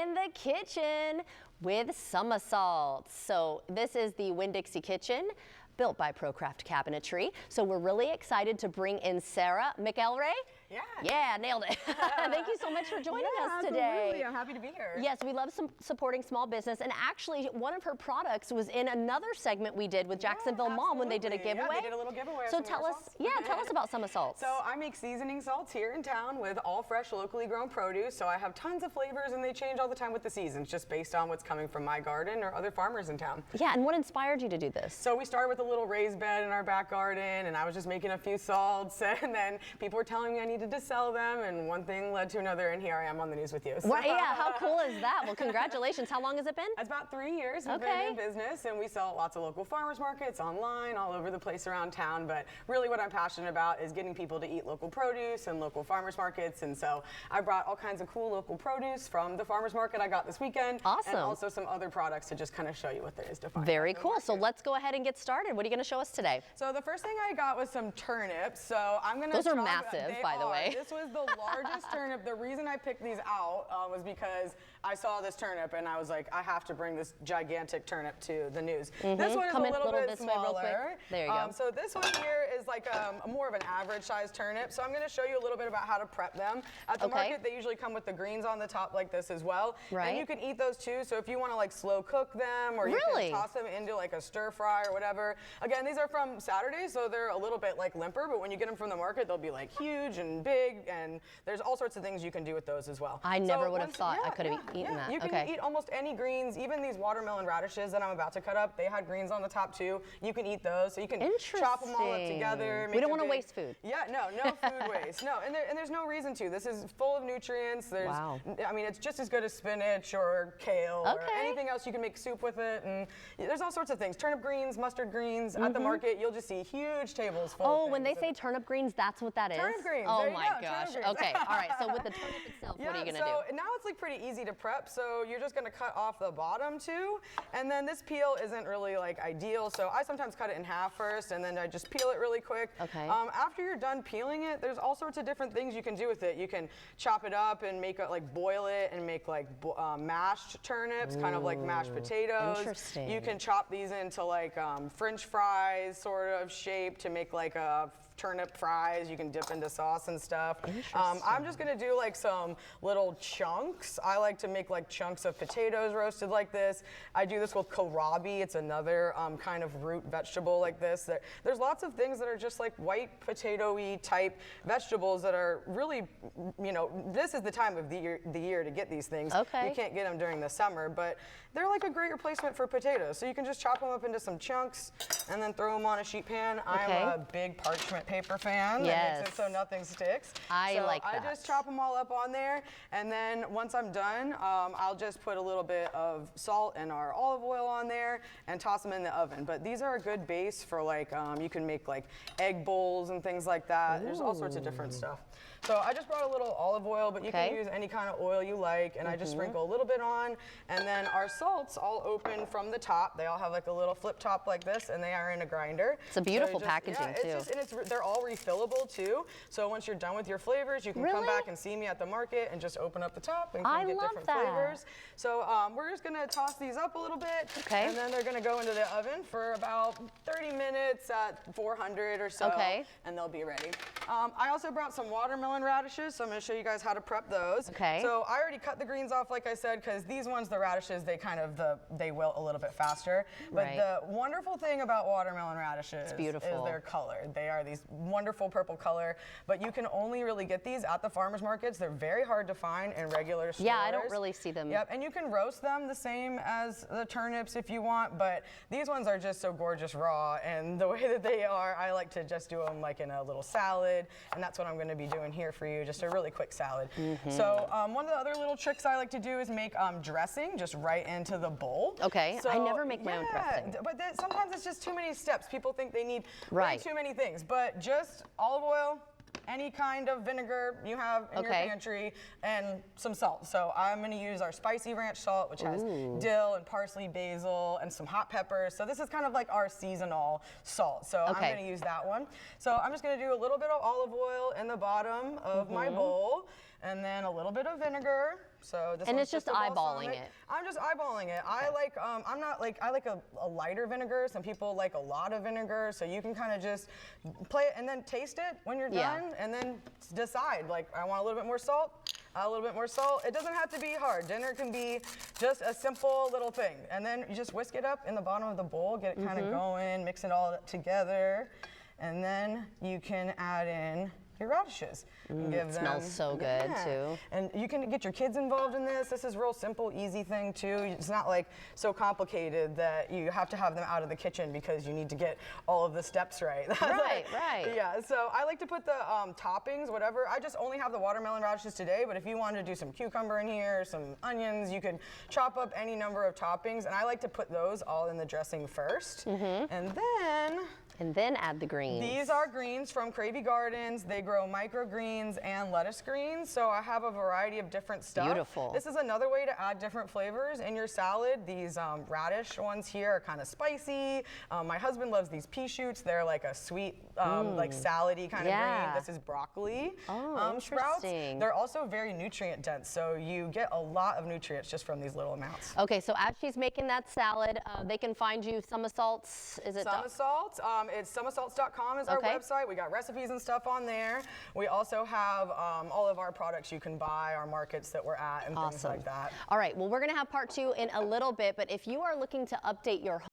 In the kitchen with Summa Salts. So this is the Winn-Dixie kitchen built by ProCraft Cabinetry. So we're really excited to bring in Sarah McElray. Yeah, nailed it. Thank you so much for joining us today. Absolutely. I'm happy to be here. Yes, we love supporting small business, and actually one of her products was in another segment we did with Jacksonville Mom when they did a giveaway. Yeah, they did a little giveaway. So tell us about Summa Salts. So I make seasoning salts here in town with all fresh, locally grown produce. So I have tons of flavors, and they change all the time with the seasons, just based on what's coming from my garden or other farmers in town. Yeah, and what inspired you to do this? So we started with a little raised bed in our back garden, and I was just making a few salts, and then people were telling me I needed to sell them, and one thing led to another, and here I am on the news with you. So. Well, yeah, how cool is that? Well, congratulations. How long has it been? It's about 3 years we've been in business, and we sell at lots of local farmers markets, online, all over the place around town. But really what I'm passionate about is getting people to eat local produce and local farmers markets. And so I brought all kinds of cool local produce from the farmers market I got this weekend. Awesome. And also some other products to just kind of show you what there is to find. Very cool. So let's go ahead and get started. What are you going to show us today? So the first thing I got was some turnips. So I'm going to Those are massive, by the way. This was the largest turnip. The reason I picked these out was because I saw this turnip and I was like, I have to bring this gigantic turnip to the news. This one is a little bit smaller. There you go. So this one here is like more of an average sized turnip. So I'm going to show you a little bit about how to prep them. At the market, they usually come with the greens on the top like this as well. Right. And you can eat those too. So if you want to like slow cook them, or you can toss them into like a stir fry or whatever. Again, these are from Saturday, so they're a little bit like limper, but when you get them from the market, they'll be like huge and big, and there's all sorts of things you can do with those as well. I never would have thought I could have eaten that. You can eat almost any greens, even these watermelon radishes that I'm about to cut up. They had greens on the top too. You can eat those, so you can chop them all up together. We don't want to waste food. Yeah, no food waste. No, and there's no reason to. This is full of nutrients. There's, I mean, it's just as good as spinach or kale or anything else. You can make soup with it, and there's all sorts of things. Turnip greens, mustard greens. At the market, you'll just see huge tables full of things. When they say turnip greens, that's what that is? Turnip greens. Oh my gosh. Okay, all right. So with the turnip itself, what are you going to do? So now it's like pretty easy to prep. So you're just going to cut off the bottom too. And then this peel isn't really like ideal. So I sometimes cut it in half first, and then I just peel it really quick. Okay. After you're done peeling it, there's all sorts of different things you can do with it. You can chop it up and make it like boil it and make like mashed turnips, kind of like mashed potatoes. Interesting. You can chop these into like French fries sort of shape to make like a turnip fries. You can dip into sauce and stuff. I'm just gonna do like some little chunks. I like to make like chunks of potatoes roasted like this. I do this with kohlrabi. It's another kind of root vegetable like this. There's lots of things that are just like white potato-y type vegetables that are really, you know, this is the time of the year to get these things. You can't get them during the summer, but they're like a great replacement for potatoes. So you can just chop them up into some chunks and then throw them on a sheet pan. I'm a big parchment paper fan. That makes it so nothing sticks. I just chop them all up on there, and then once I'm done, I'll just put a little bit of salt and our olive oil on there and toss them in the oven. But these are a good base for like, you can make like egg bowls and things like that. There's all sorts of different stuff. So I just brought a little olive oil, but you can use any kind of oil you like, and I just sprinkle a little bit on, and then our salts all open from the top. They all have like a little flip top like this, and they are in a grinder. It's a beautiful packaging too. They're all refillable too. So once you're done with your flavors, you can come back and see me at the market and just open up the top and get different flavors. So we're just gonna toss these up a little bit, and then they're gonna go into the oven for about 30 minutes at 400 or so, and they'll be ready. I also brought some watermelon radishes, so I'm going to show you guys how to prep those. So I already cut the greens off, like I said, because these ones, the radishes, they kind of they wilt a little bit faster. But the wonderful thing about watermelon radishes is their color. They are these wonderful purple color, but you can only really get these at the farmers markets. They're very hard to find in regular stores. Yeah, I don't really see them. Yep, and you can roast them the same as the turnips if you want, but these ones are just so gorgeous raw, and the way that they are, I like to just do them like in a little salad, and that's what I'm going to be doing here for you, just a really quick salad. So one of the other little tricks I like to do is make dressing just right into the bowl. So, I never make my own dressing. But sometimes it's just too many steps. People think they need way too many things, but just olive oil, any kind of vinegar you have in your pantry, and some salt. So I'm going to use our spicy ranch salt, which has dill and parsley, basil, and some hot peppers. So this is kind of like our seasonal salt. So I'm going to use that one. So I'm just going to do a little bit of olive oil in the bottom of my bowl. and then a little bit of vinegar. So this and one's it's just a eyeballing balsamic. it. I'm just eyeballing it. Okay. I like a lighter vinegar. Some people like a lot of vinegar, so you can kind of just play it and then taste it when you're done, and then decide, like, I want a little bit more salt, a little bit more salt. It doesn't have to be hard. Dinner can be just a simple little thing. And then you just whisk it up in the bottom of the bowl, get it kind of going, mix it all together, and then you can add in your radishes. It smells so good too. And you can get your kids involved in this. This is real simple, easy thing too. It's not like so complicated that you have to have them out of the kitchen because you need to get all of the steps right. Right, right. Yeah, so I like to put the toppings, whatever. I just only have the watermelon radishes today, but if you wanted to do some cucumber in here, some onions, you could chop up any number of toppings, and I like to put those all in the dressing first. And then add the greens. These are greens from Cravey Gardens. They grow microgreens and lettuce greens, so I have a variety of different stuff. Beautiful. This is another way to add different flavors in your salad. These radish ones here are kind of spicy. My husband loves these pea shoots. They're like a sweet, like salady kind of green. This is broccoli. Sprouts. They're also very nutrient dense, so you get a lot of nutrients just from these little amounts. Okay, so as she's making that salad, they can find you Summa Salts. Is it Summa Salts? It's summasalts.com is our website. We got recipes and stuff on there. We also have all of our products you can buy, our markets that we're at, and things like that. All right, well, we're going to have part 2 in a little bit, but if you are looking to update your home